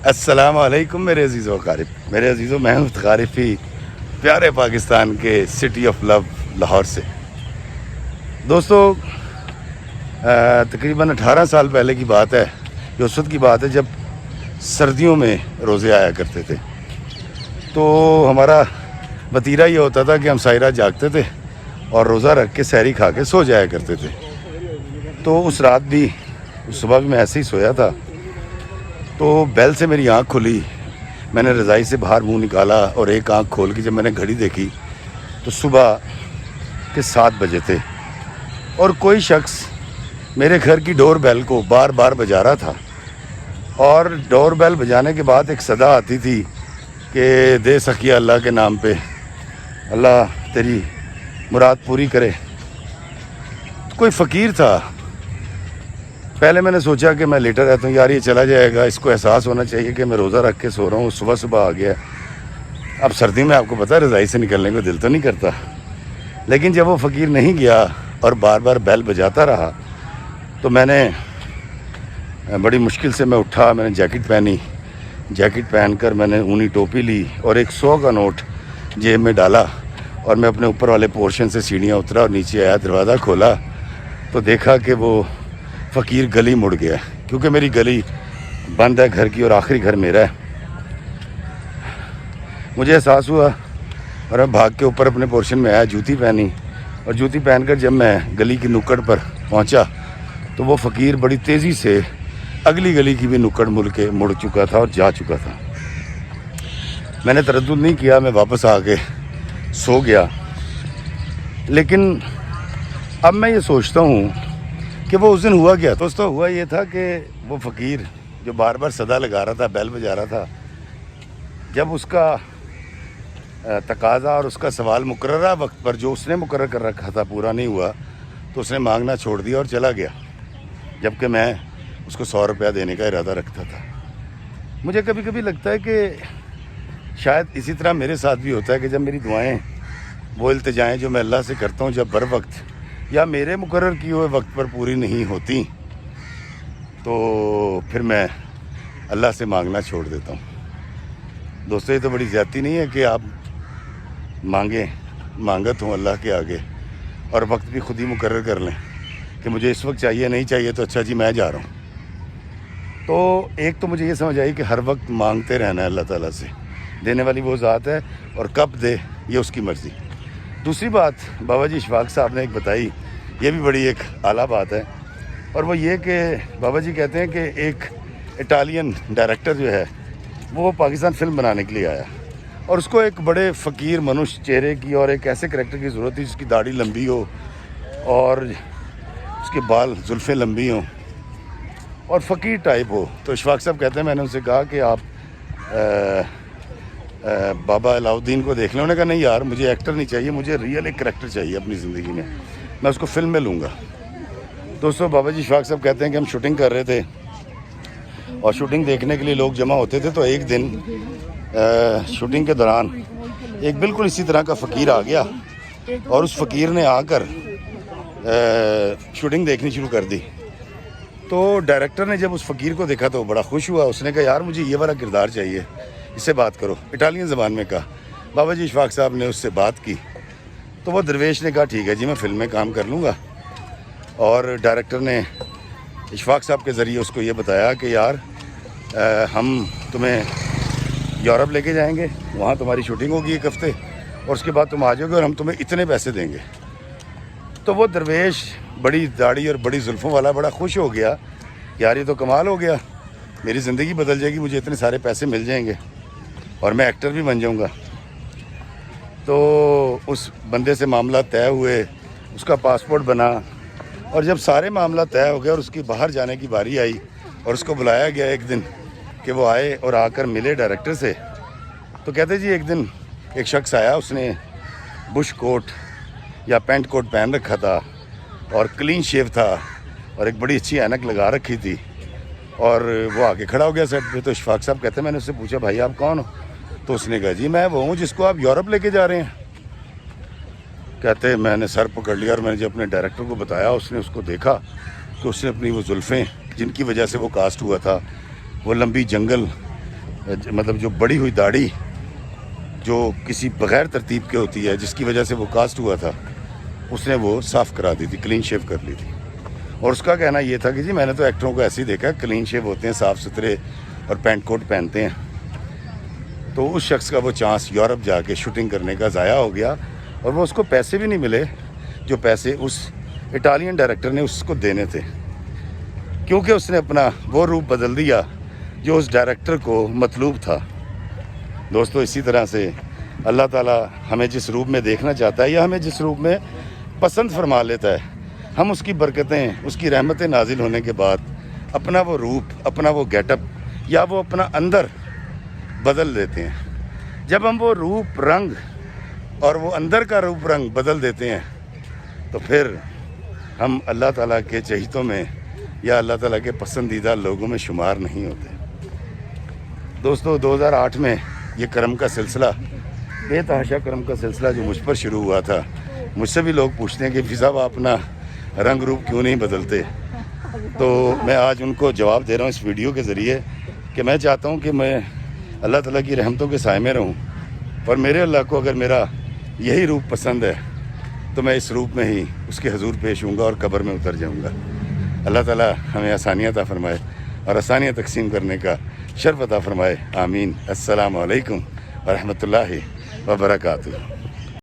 السلام علیکم میرے عزیز و اقارب، میرے عزیز و محمد غارفی پیارے پاکستان کے سٹی آف لو لاہور سے۔ دوستو، تقریباً 18 سال پہلے کی بات ہے، یہ اس وقت کی بات ہے جب سردیوں میں روزے آیا کرتے تھے۔ تو ہمارا وتیرہ یہ ہوتا تھا کہ ہم ساحرہ جاگتے تھے اور روزہ رکھ کے سحری کھا کے سو جایا کرتے تھے۔ تو اس رات بھی، اس صبح بھی میں ایسے ہی سویا تھا، تو بیل سے میری آنکھ کھلی، میں نے رضائی سے باہر منہ نکالا اور ایک آنکھ کھول کے جب میں نے گھڑی دیکھی تو صبح کے 7 بجے تھے، اور کوئی شخص میرے گھر کی ڈور بیل کو بار بار بجا رہا تھا، اور ڈور بیل بجانے کے بعد ایک صدا آتی تھی کہ دے سکیہ اللہ کے نام پہ، اللہ تیری مراد پوری کرے۔ کوئی فقیر تھا۔ پہلے میں نے سوچا کہ میں لیٹا رہتا ہوں، یار یہ چلا جائے گا، اس کو احساس ہونا چاہیے کہ میں روزہ رکھ کے سو رہا ہوں، صبح صبح آ گیا۔ اب سردی میں آپ کو پتہ ہے رضائی سے نکلنے کو دل تو نہیں کرتا، لیکن جب وہ فقیر نہیں گیا اور بار بار بیل بجاتا رہا تو میں نے بڑی مشکل سے میں اٹھا، میں نے جیکٹ پہنی، جیکٹ پہن کر میں نے اونی ٹوپی لی اور ایک 100 کا نوٹ جیب میں ڈالا، اور میں اپنے اوپر والے پورشن سے سیڑھیاں اترا اور نیچے آیا، دروازہ کھولا تو دیکھا کہ وہ فقیر گلی مڑ گیا، کیونکہ میری گلی بند ہے گھر کی اور آخری گھر میرا ہے۔ مجھے احساس ہوا اور میں بھاگ کے اوپر اپنے پورشن میں آیا، جوتی پہنی، اور جوتی پہن کر جب میں گلی کی نکڑ پر پہنچا تو وہ فقیر بڑی تیزی سے اگلی گلی کی بھی نکڑ مڑ چکا تھا اور جا چکا تھا۔ میں نے تردد نہیں کیا، میں واپس آ کے سو گیا۔ لیکن اب میں یہ سوچتا ہوں کہ وہ اس دن ہوا کیا؟ دوستو، ہوا یہ تھا کہ وہ فقیر جو بار بار صدا لگا رہا تھا، بیل بجا رہا تھا، جب اس کا تقاضا اور اس کا سوال مقررہ وقت پر جو اس نے مقرر کر رکھا تھا پورا نہیں ہوا تو اس نے مانگنا چھوڑ دیا اور چلا گیا، جبکہ میں اس کو 100 روپیہ دینے کا ارادہ رکھتا تھا۔ مجھے کبھی کبھی لگتا ہے کہ شاید اسی طرح میرے ساتھ بھی ہوتا ہے کہ جب میری دعائیں، وہ التجائیں جو میں اللہ سے کرتا ہوں، جب بر وقت یا میرے مقرر کیے ہوئے وقت پر پوری نہیں ہوتی تو پھر میں اللہ سے مانگنا چھوڑ دیتا ہوں۔ دوستو، یہ تو بڑی زیادتی نہیں ہے کہ آپ مانگت ہوں اللہ کے آگے اور وقت بھی خود ہی مقرر کر لیں کہ مجھے اس وقت چاہیے، نہیں چاہیے تو اچھا جی میں جا رہا ہوں۔ تو ایک تو مجھے یہ سمجھ آئی کہ ہر وقت مانگتے رہنا ہے اللہ تعالیٰ سے، دینے والی وہ ذات ہے اور کب دے یہ اس کی مرضی۔ دوسری بات بابا جی اشفاق صاحب نے ایک بتائی، یہ بھی بڑی ایک اعلیٰ بات ہے، اور وہ یہ کہ بابا جی کہتے ہیں کہ ایک اٹالین ڈائریکٹر جو ہے وہ پاکستان فلم بنانے کے لیے آیا، اور اس کو ایک بڑے فقیر منوش چہرے کی اور ایک ایسے کریکٹر کی ضرورت تھی جس کی داڑھی لمبی ہو اور اس کے بال زلفیں لمبی ہوں اور فقیر ٹائپ ہو۔ تو اشفاق صاحب کہتے ہیں میں نے ان سے کہا کہ آپ بابا علاؤدین کو دیکھ لیں۔ انہوں نے کہا نہیں یار، مجھے ایکٹر نہیں چاہیے، مجھے ریئل ایک کریکٹر چاہیے اپنی زندگی میں اس کو فلم میں لوں گا۔ دوستو، بابا جی اشفاق صاحب کہتے ہیں کہ ہم شوٹنگ کر رہے تھے اور شوٹنگ دیکھنے کے لیے لوگ جمع ہوتے تھے، تو ایک دن شوٹنگ کے دوران ایک بالکل اسی طرح کا فقیر آ گیا اور اس فقیر نے آ کر شوٹنگ دیکھنی شروع کر دی۔ تو ڈائریکٹر نے جب اس فقیر کو دیکھا تو بڑا خوش ہوا، اس نے کہا یار مجھے یہ والا کردار چاہیے، اس سے بات کرو، اٹالین زبان میں کہا۔ بابا جی اشفاق صاحب نے اس سے بات کی تو وہ درویش نے کہا ٹھیک ہے جی میں فلم میں کام کر لوں گا، اور ڈائریکٹر نے اشفاق صاحب کے ذریعے اس کو یہ بتایا کہ یار ہم تمہیں یورپ لے کے جائیں گے، وہاں تمہاری شوٹنگ ہوگی 1 ہفتے، اور اس کے بعد تم آ جاؤ گے اور ہم تمہیں اتنے پیسے دیں گے۔ تو وہ درویش بڑی داڑھی اور بڑی زلفوں والا بڑا خوش ہو گیا، یار یہ تو کمال ہو گیا، میری زندگی بدل جائے گی، مجھے اتنے سارے پیسے مل جائیں گے اور میں ایکٹر بھی بن جاؤں گا۔ تو اس بندے سے معاملہ طے ہوئے، اس کا پاسپورٹ بنا، اور جب سارے معاملہ طے ہو گئے اور اس کی باہر جانے کی باری آئی اور اس کو بلایا گیا ایک دن کہ وہ آئے اور آ کر ملے ڈائریکٹر سے، تو کہتے جی ایک دن ایک شخص آیا، اس نے بش کوٹ یا پینٹ کوٹ پہن رکھا تھا اور کلین شیو تھا اور ایک بڑی اچھی اینک لگا رکھی تھی، اور وہ آگے کھڑا ہو گیا سیٹ پہ۔ تو اشفاق صاحب کہتے ہیں میں نے اس سے پوچھا بھائی آپ کون ہو؟ تو اس نے کہا جی میں وہ ہوں جس کو آپ یورپ لے کے جا رہے ہیں۔ کہتے میں نے سر پکڑ لیا اور میں نے جب اپنے ڈائریکٹر کو بتایا، اس نے اس کو دیکھا کہ اس نے اپنی وہ زلفیں جن کی وجہ سے وہ کاسٹ ہوا تھا، وہ لمبی جنگل مطلب جو بڑی ہوئی داڑھی جو کسی بغیر ترتیب کے ہوتی ہے جس کی وجہ سے وہ کاسٹ ہوا تھا، اس نے وہ صاف کرا دی تھی، کلین شیو کر لی تھی. اور اس کا کہنا یہ تھا کہ جی میں نے تو ایکٹروں کو ایسے ہی دیکھا، کلین شیو ہوتے ہیں، صاف ستھرے اور پینٹ کوٹ پہنتے ہیں. تو اس شخص کا وہ چانس یورپ جا کے شوٹنگ کرنے کا ضائع ہو گیا، اور وہ اس کو پیسے بھی نہیں ملے جو پیسے اس اٹالین ڈائریکٹر نے اس کو دینے تھے، کیونکہ اس نے اپنا وہ روپ بدل دیا جو اس ڈائریکٹر کو مطلوب تھا. دوستو اسی طرح سے اللہ تعالیٰ ہمیں جس روپ میں دیکھنا چاہتا ہے یا ہمیں جس روپ میں پسند فرما لیتا ہے، ہم اس کی برکتیں، اس کی رحمتیں نازل ہونے کے بعد اپنا وہ روپ، اپنا وہ گیٹ اپ یا وہ اپنا اندر بدل دیتے ہیں. جب ہم وہ روپ رنگ اور وہ اندر کا روپ رنگ بدل دیتے ہیں تو پھر ہم اللہ تعالیٰ کے چہیتوں میں یا اللہ تعالیٰ کے پسندیدہ لوگوں میں شمار نہیں ہوتے. دوستو 2008 میں یہ کرم کا سلسلہ، بے تحاشا کرم کا سلسلہ جو مجھ پر شروع ہوا تھا، مجھ سے بھی لوگ پوچھتے ہیں کہ فضا آپ اپنا رنگ روپ کیوں نہیں بدلتے. تو میں آج ان کو جواب دے رہا ہوں اس ویڈیو کے ذریعے کہ میں چاہتا ہوں کہ میں اللہ تعالیٰ کی رحمتوں کے سائے میں رہوں، اور میرے اللہ کو اگر میرا یہی روپ پسند ہے تو میں اس روپ میں ہی اس کے حضور پیش ہوں گا اور قبر میں اتر جاؤں گا. اللہ تعالیٰ ہمیں آسانیاں عطا فرمائے اور آسانیاں تقسیم کرنے کا شرف عطا فرمائے. آمین. السلام علیکم ورحمۃ اللہ وبرکاتہ.